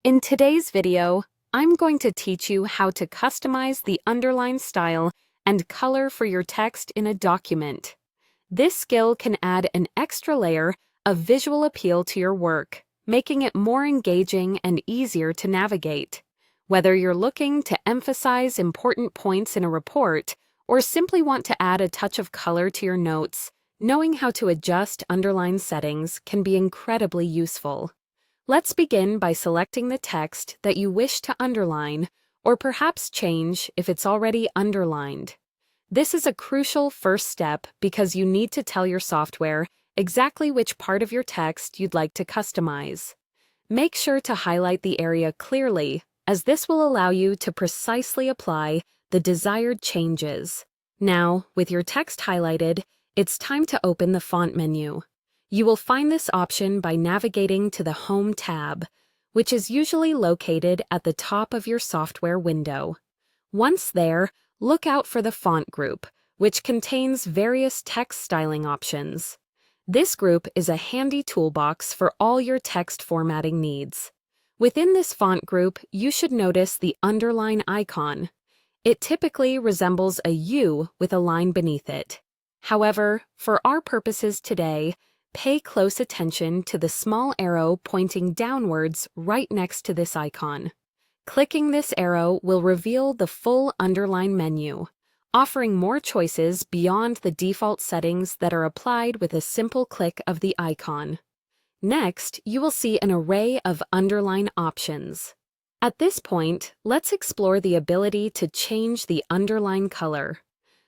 In today's video, I'm going to teach you how to customize the underline style and color for your text in a document. This skill can add an extra layer of visual appeal to your work, making it more engaging and easier to navigate. Whether you're looking to emphasize important points in a report or simply want to add a touch of color to your notes, knowing how to adjust underline settings can be incredibly useful. Let's begin by selecting the text that you wish to underline, or perhaps change if it's already underlined. This is a crucial first step because you need to tell your software exactly which part of your text you'd like to customize. Make sure to highlight the area clearly, as this will allow you to precisely apply the desired changes. Now, with your text highlighted, it's time to open the font menu. You will find this option by navigating to the Home tab, which is usually located at the top of your software window. Once there, look out for the font group, which contains various text styling options. This group is a handy toolbox for all your text formatting needs. Within this font group, you should notice the underline icon. It typically resembles a U with a line beneath it. However, for our purposes today, pay close attention to the small arrow pointing downwards right next to this icon. Clicking this arrow will reveal the full underline menu, offering more choices beyond the default settings that are applied with a simple click of the icon. Next, you will see an array of underline options. At this point, let's explore the ability to change the underline color.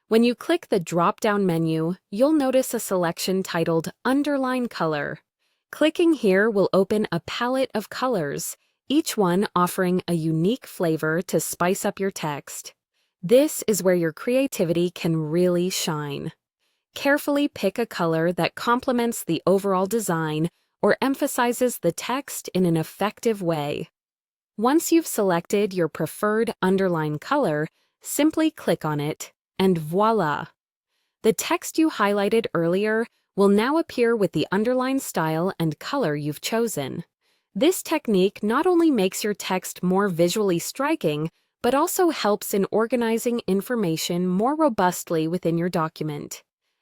When you click the drop-down menu, you'll notice a selection titled Underline Color. Clicking here will open a palette of colors, each one offering a unique flavor to spice up your text. This is where your creativity can really shine. Carefully pick a color that complements the overall design or emphasizes the text in an effective way. Once you've selected your preferred underline color, simply click on it. And voila! The text you highlighted earlier will now appear with the underline style and color you've chosen. This technique not only makes your text more visually striking, but also helps in organizing information more robustly within your document.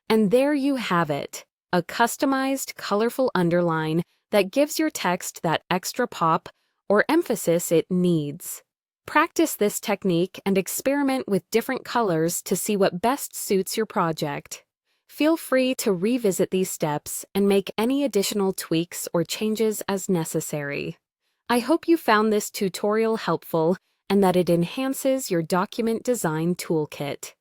And there you have it, a customized, colorful underline that gives your text that extra pop or emphasis it needs. Practice this technique and experiment with different colors to see what best suits your project. Feel free to revisit these steps and make any additional tweaks or changes as necessary. I hope you found this tutorial helpful and that it enhances your document design toolkit.